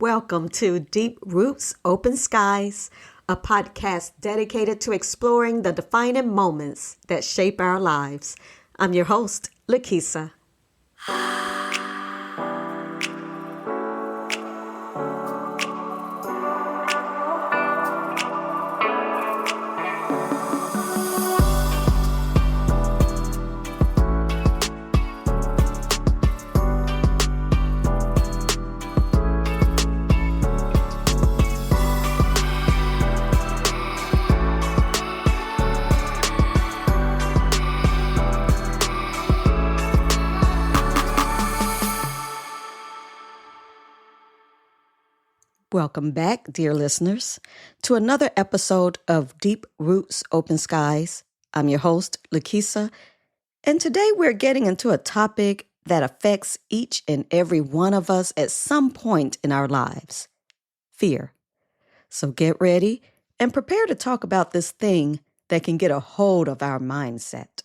Welcome to Deep Roots, Open Skies, a podcast dedicated to exploring the defining moments that shape our lives. I'm your host, Lykesia. Welcome back, dear listeners, to another episode of Deep Roots, Open Skies. I'm your host, Lykesia, and today we're getting into a topic that affects each and every one of us at some point in our lives: fear. So get ready and prepare to talk about this thing that can get a hold of our mindset.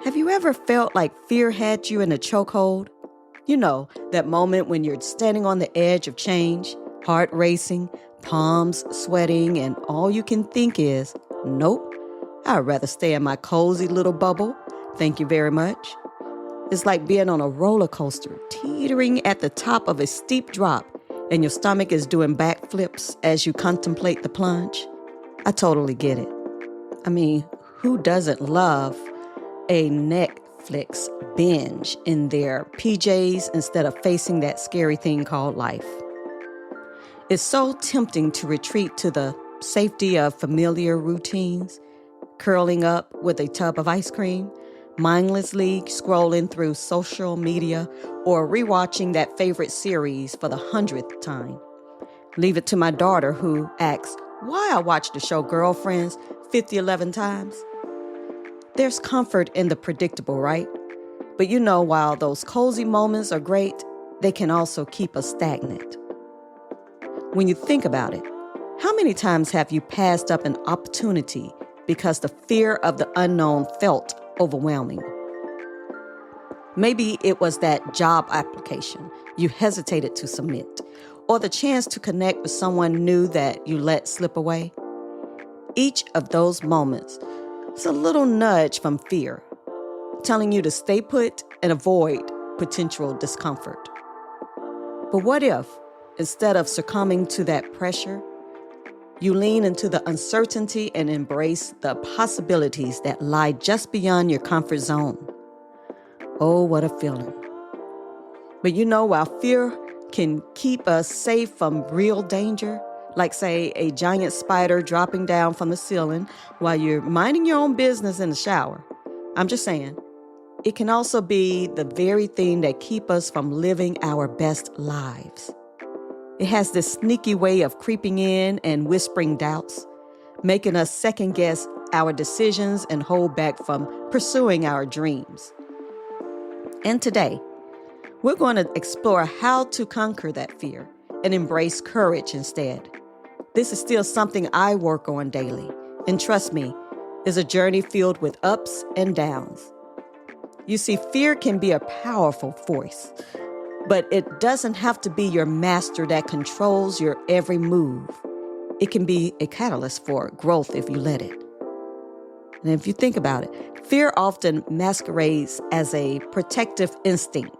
Have you ever felt like fear had you in a chokehold? You know, that moment when you're standing on the edge of change, heart racing, palms sweating, and all you can think is, nope, I'd rather stay in my cozy little bubble. Thank you very much. It's like being on a roller coaster, teetering at the top of a steep drop, and your stomach is doing backflips as you contemplate the plunge. I totally get it. I mean, who doesn't love a Netflix binge in their PJs instead of facing that scary thing called life? It's so tempting to retreat to the safety of familiar routines, curling up with a tub of ice cream, mindlessly scrolling through social media, or rewatching that favorite series for the 100th time. Leave it to my daughter, who asks why I watch the show Girlfriends 11 times. There's comfort in the predictable, right? But you know, while those cozy moments are great, they can also keep us stagnant. When you think about it, how many times have you passed up an opportunity because the fear of the unknown felt overwhelming? Maybe it was that job application you hesitated to submit, or the chance to connect with someone new that you let slip away. Each of those moments is a little nudge from fear, telling you to stay put and avoid potential discomfort. But what if, instead of succumbing to that pressure, you lean into the uncertainty and embrace the possibilities that lie just beyond your comfort zone? Oh, what a feeling. But you know, while fear can keep us safe from real danger, like, say, a giant spider dropping down from the ceiling while you're minding your own business in the shower, I'm just saying, it can also be the very thing that keep us from living our best lives. It has this sneaky way of creeping in and whispering doubts, making us second-guess our decisions and hold back from pursuing our dreams. And today, we're going to explore how to conquer that fear and embrace courage instead. This is still something I work on daily, and trust me, it's a journey filled with ups and downs. You see, fear can be a powerful force, but it doesn't have to be your master that controls your every move. It can be a catalyst for growth if you let it. And if you think about it, fear often masquerades as a protective instinct,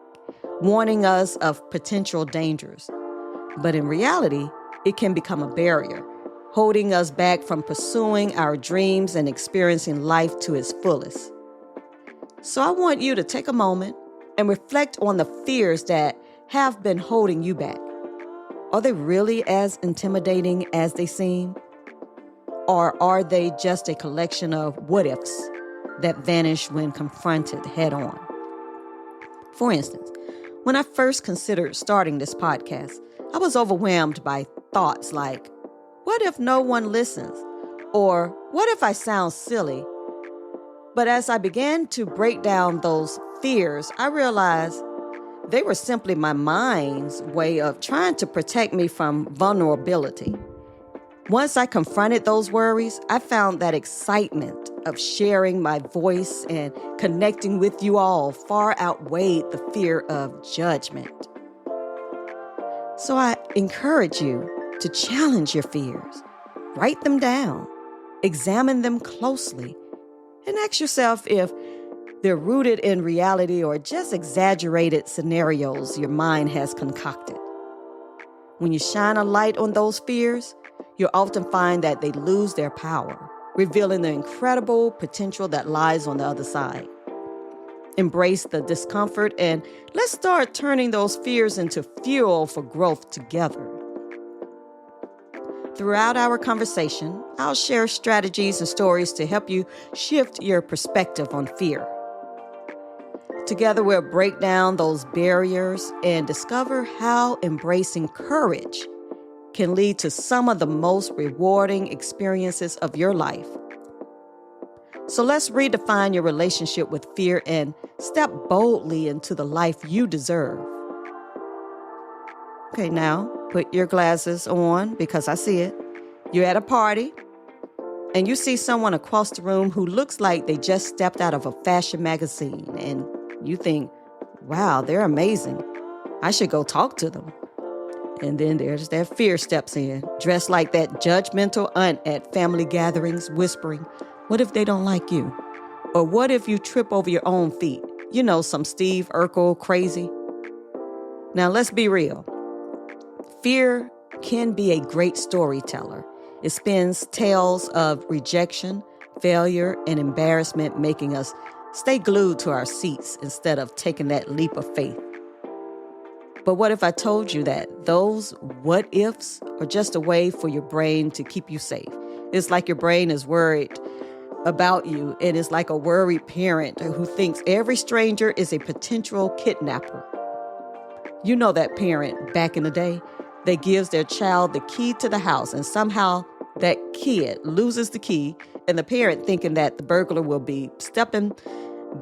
warning us of potential dangers. But in reality, it can become a barrier, holding us back from pursuing our dreams and experiencing life to its fullest. So I want you to take a moment and reflect on the fears that have been holding you back. Are they really as intimidating as they seem? Or are they just a collection of what-ifs that vanish when confronted head-on? For instance, when I first considered starting this podcast, I was overwhelmed by thoughts like, what if no one listens? Or what if I sound silly? But as I began to break down those fears, I realized they were simply my mind's way of trying to protect me from vulnerability. Once I confronted those worries, I found that excitement of sharing my voice and connecting with you all far outweighed the fear of judgment. So I encourage you to challenge your fears. Write them down, examine them closely, and ask yourself if they're rooted in reality or just exaggerated scenarios your mind has concocted. When you shine a light on those fears, you'll often find that they lose their power, revealing the incredible potential that lies on the other side. Embrace the discomfort and let's start turning those fears into fuel for growth together. Throughout our conversation, I'll share strategies and stories to help you shift your perspective on fear. Together, we'll break down those barriers and discover how embracing courage can lead to some of the most rewarding experiences of your life. So let's redefine your relationship with fear and step boldly into the life you deserve. Okay, now put your glasses on because I see it. You're at a party and you see someone across the room who looks like they just stepped out of a fashion magazine and you think, wow, they're amazing. I should go talk to them. And then there's that fear steps in, dressed like that judgmental aunt at family gatherings, whispering, what if they don't like you? Or what if you trip over your own feet? You know, some Steve Urkel crazy. Now, let's be real. Fear can be a great storyteller. It spins tales of rejection, failure, and embarrassment, making us stay glued to our seats instead of taking that leap of faith. But what if I told you that those what ifs are just a way for your brain to keep you safe? It's like your brain is worried about you, and it's like a worried parent who thinks every stranger is a potential kidnapper. You know that parent back in the day that gives their child the key to the house, and somehow that kid loses the key, and the parent thinking that the burglar will be stepping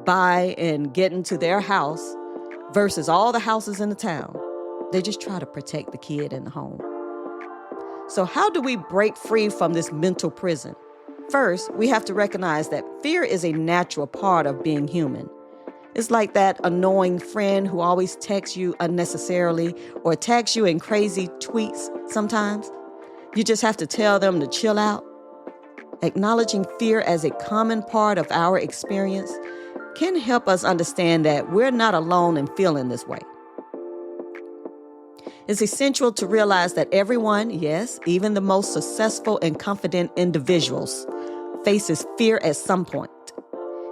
by and getting to their house versus all the houses in the town. They just try to protect the kid in the home. So how do we break free from this mental prison? First, we have to recognize that fear is a natural part of being human. It's like that annoying friend who always texts you unnecessarily or tags you in crazy tweets sometimes. You just have to tell them to chill out. Acknowledging fear as a common part of our experience can help us understand that we're not alone in feeling this way. It's essential to realize that everyone, yes, even the most successful and confident individuals, faces fear at some point.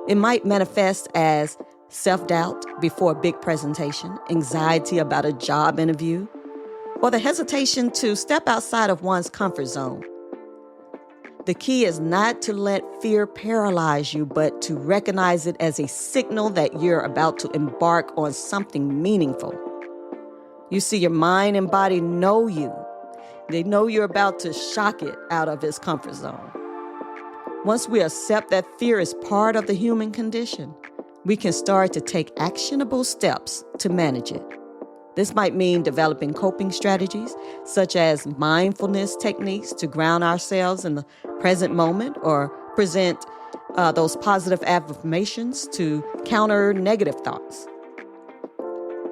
It might manifest as self-doubt before a big presentation, anxiety about a job interview, or the hesitation to step outside of one's comfort zone. The key is not to let fear paralyze you, but to recognize it as a signal that you're about to embark on something meaningful. You see, your mind and body know you. They know you're about to shock it out of its comfort zone. Once we accept that fear is part of the human condition, we can start to take actionable steps to manage it. This might mean developing coping strategies, such as mindfulness techniques to ground ourselves in the present moment or present those positive affirmations to counter negative thoughts.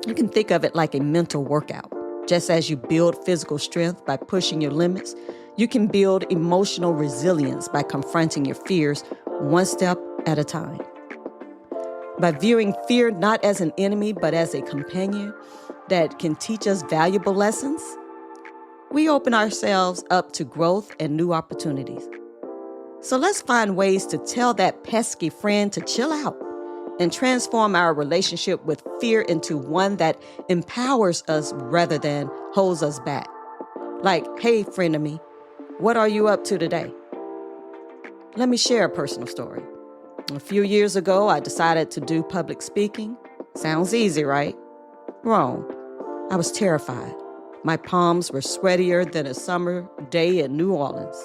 You can think of it like a mental workout. Just as you build physical strength by pushing your limits, you can build emotional resilience by confronting your fears one step at a time. By viewing fear not as an enemy, but as a companion that can teach us valuable lessons, we open ourselves up to growth and new opportunities. So let's find ways to tell that pesky friend to chill out and transform our relationship with fear into one that empowers us rather than holds us back. Like, hey, friend of me, what are you up to today? Let me share a personal story. A few years ago, I decided to do public speaking. Sounds easy, right? Wrong. I was terrified. My palms were sweatier than a summer day in New Orleans.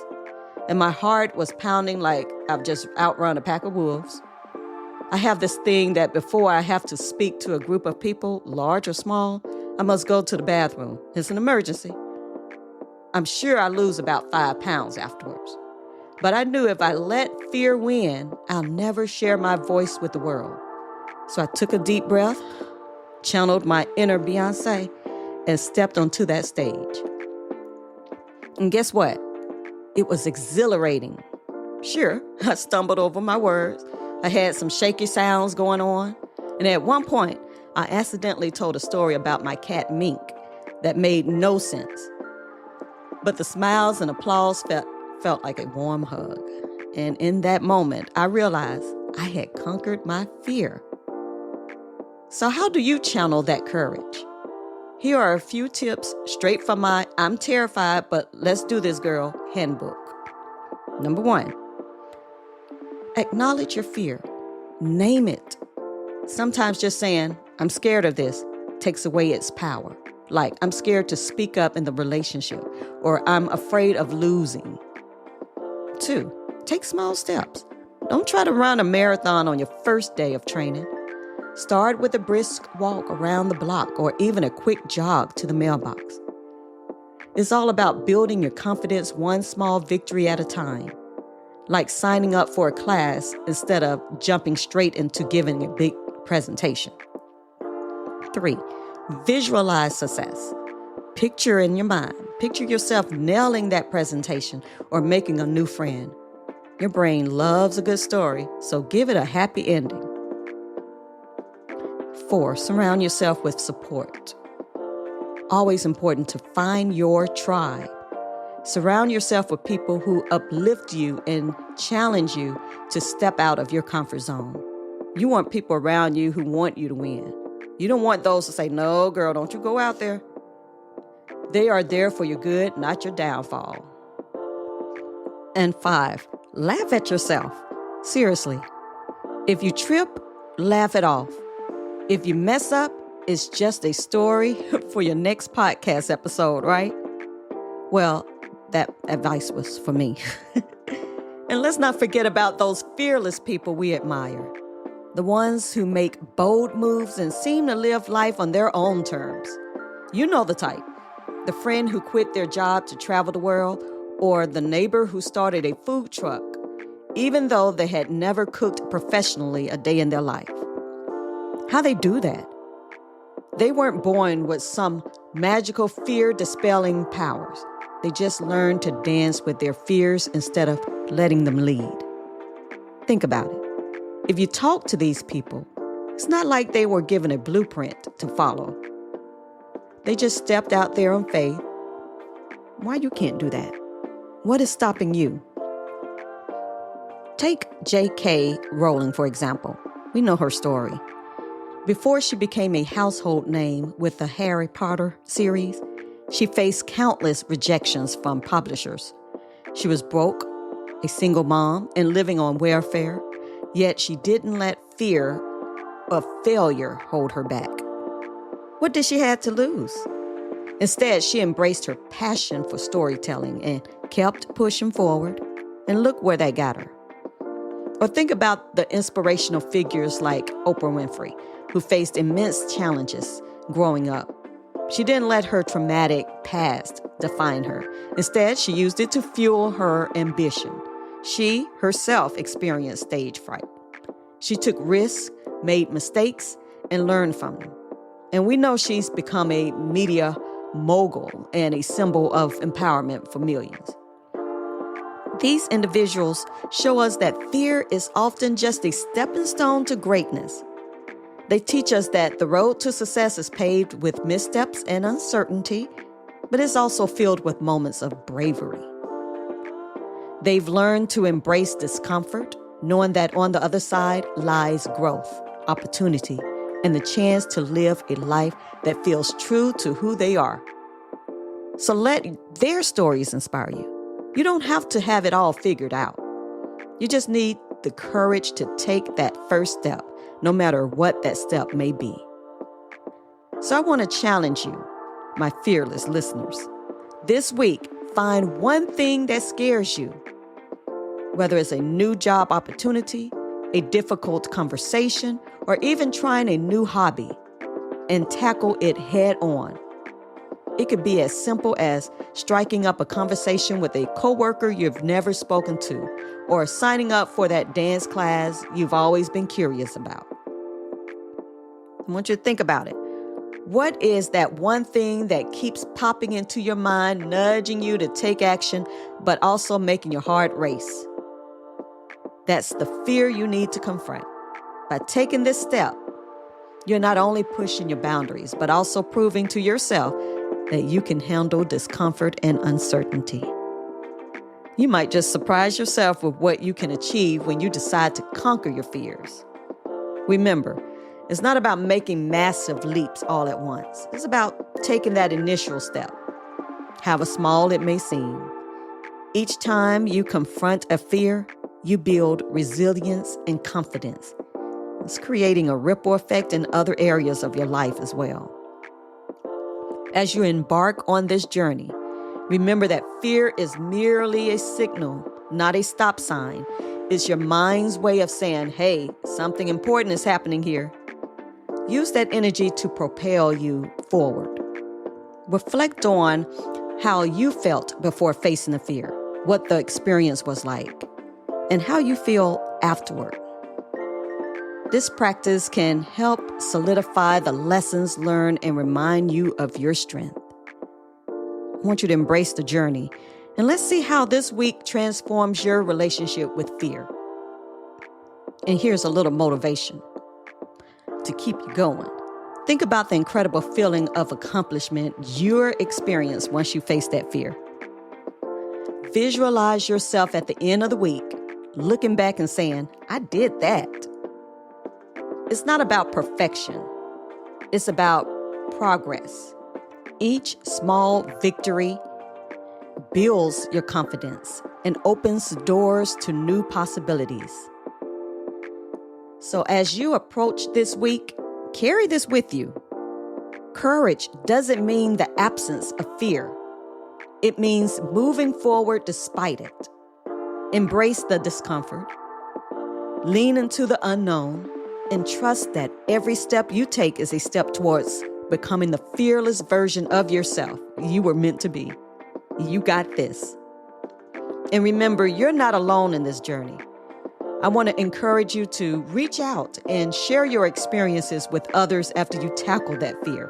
And my heart was pounding like I've just outrun a pack of wolves. I have this thing that before I have to speak to a group of people, large or small, I must go to the bathroom. It's an emergency. I'm sure I lose about 5 pounds afterwards. But I knew if I let fear win, I'll never share my voice with the world. So I took a deep breath, channeled my inner Beyonce, and stepped onto that stage. And guess what? It was exhilarating. Sure, I stumbled over my words. I had some shaky sounds going on. And at one point, I accidentally told a story about my cat Mink that made no sense. But the smiles and applause felt like a warm hug. And in that moment, I realized I had conquered my fear. So how do you channel that courage? Here are a few tips straight from my I'm terrified, but let's do this, girl handbook. Number 1, acknowledge your fear. Name it. Sometimes just saying, I'm scared of this, takes away its power. Like, I'm scared to speak up in the relationship, or I'm afraid of losing. 2, take small steps. Don't try to run a marathon on your first day of training. Start with a brisk walk around the block or even a quick jog to the mailbox. It's all about building your confidence one small victory at a time, like signing up for a class instead of jumping straight into giving a big presentation. 3, visualize success. Picture in your mind. Picture yourself nailing that presentation or making a new friend. Your brain loves a good story, so give it a happy ending. 4, surround yourself with support. Always important to find your tribe. Surround yourself with people who uplift you and challenge you to step out of your comfort zone. You want people around you who want you to win. You don't want those to say, no, girl, don't you go out there. They are there for your good, not your downfall. And 5, laugh at yourself. Seriously. If you trip, laugh it off. If you mess up, it's just a story for your next podcast episode, right? Well, that advice was for me. And let's not forget about those fearless people we admire. The ones who make bold moves and seem to live life on their own terms. You know the type. The friend who quit their job to travel the world, or the neighbor who started a food truck, even though they had never cooked professionally a day in their life. How they do that? They weren't born with some magical fear-dispelling powers. They just learned to dance with their fears instead of letting them lead. Think about it. If you talk to these people, it's not like they were given a blueprint to follow. They just stepped out there on faith. Why you can't do that? What is stopping you? Take J.K. Rowling, for example. We know her story. Before she became a household name with the Harry Potter series, she faced countless rejections from publishers. She was broke, a single mom, and living on welfare, yet she didn't let fear of failure hold her back. What did she have to lose? Instead, she embraced her passion for storytelling and kept pushing forward, and look where that got her. Or think about the inspirational figures like Oprah Winfrey, who faced immense challenges growing up. She didn't let her traumatic past define her. Instead, she used it to fuel her ambition. She herself experienced stage fright. She took risks, made mistakes, and learned from them. And we know she's become a media mogul and a symbol of empowerment for millions. These individuals show us that fear is often just a stepping stone to greatness. They teach us that the road to success is paved with missteps and uncertainty, but it's also filled with moments of bravery. They've learned to embrace discomfort, knowing that on the other side lies growth, opportunity, and the chance to live a life that feels true to who they are. So let their stories inspire you. You don't have to have it all figured out. You just need the courage to take that first step, no matter what that step may be. So I want to challenge you, my fearless listeners. This week, find one thing that scares you. Whether it's a new job opportunity, a difficult conversation, or even trying a new hobby, and tackle it head on. It could be as simple as striking up a conversation with a coworker you've never spoken to, or signing up for that dance class you've always been curious about. I want you to think about it. What is that one thing that keeps popping into your mind, nudging you to take action, but also making your heart race? That's the fear you need to confront. By taking this step, you're not only pushing your boundaries, but also proving to yourself that you can handle discomfort and uncertainty. You might just surprise yourself with what you can achieve when you decide to conquer your fears. Remember, it's not about making massive leaps all at once. It's about taking that initial step, however small it may seem. Each time you confront a fear, you build resilience and confidence. It's creating a ripple effect in other areas of your life as well. As you embark on this journey, remember that fear is merely a signal, not a stop sign. It's your mind's way of saying, hey, something important is happening here. Use that energy to propel you forward. Reflect on how you felt before facing the fear, what the experience was like, and how you feel afterward. This practice can help solidify the lessons learned and remind you of your strength. I want you to embrace the journey, and let's see how this week transforms your relationship with fear. And here's a little motivation to keep you going. Think about the incredible feeling of accomplishment you'll experience once you face that fear. Visualize yourself at the end of the week, looking back and saying, I did that. It's not about perfection. It's about progress. Each small victory builds your confidence and opens doors to new possibilities. So as you approach this week, carry this with you. Courage doesn't mean the absence of fear. It means moving forward despite it. Embrace the discomfort. Lean into the unknown and trust that every step you take is a step towards becoming the fearless version of yourself you were meant to be. You got this. And remember, you're not alone in this journey. I want to encourage you to reach out and share your experiences with others after you tackle that fear.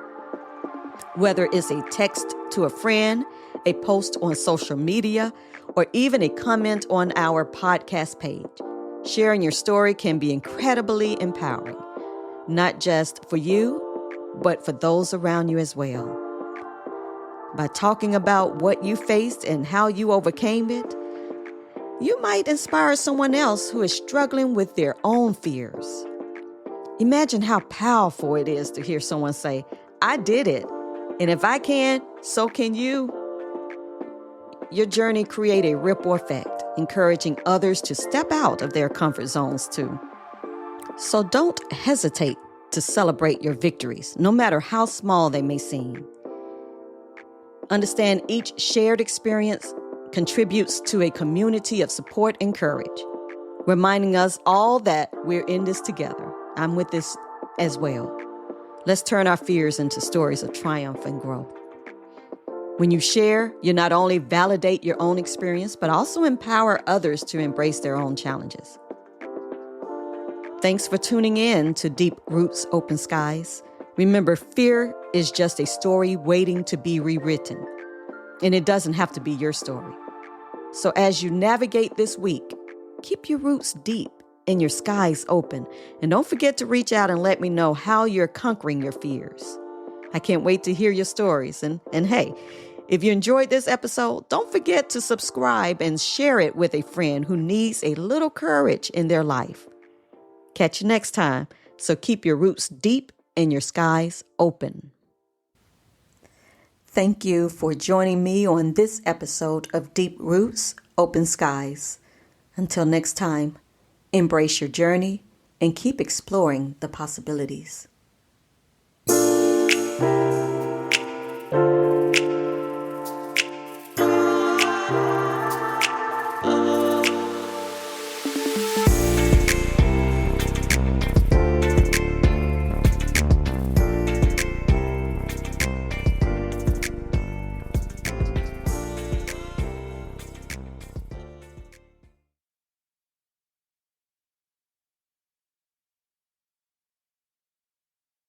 Whether it's a text to a friend, a post on social media, or even a comment on our podcast page, sharing your story can be incredibly empowering, not just for you, but for those around you as well. By talking about what you faced and how you overcame it, you might inspire someone else who is struggling with their own fears. Imagine how powerful it is to hear someone say, I did it, and if I can, so can you. Your journey creates a ripple effect, encouraging others to step out of their comfort zones too. So don't hesitate to celebrate your victories, no matter how small they may seem. Understand each shared experience contributes to a community of support and courage, reminding us all that we're in this together. I'm with this as well. Let's turn our fears into stories of triumph and growth. When you share, you not only validate your own experience, but also empower others to embrace their own challenges. Thanks for tuning in to Deep Roots, Open Skies. Remember, fear is just a story waiting to be rewritten, and it doesn't have to be your story. So as you navigate this week, keep your roots deep and your skies open. And don't forget to reach out and let me know how you're conquering your fears. I can't wait to hear your stories. And hey, if you enjoyed this episode, don't forget to subscribe and share it with a friend who needs a little courage in their life. Catch you next time. So keep your roots deep and your skies open. Thank you for joining me on this episode of Deep Roots, Open Skies. Until next time, embrace your journey and keep exploring the possibilities.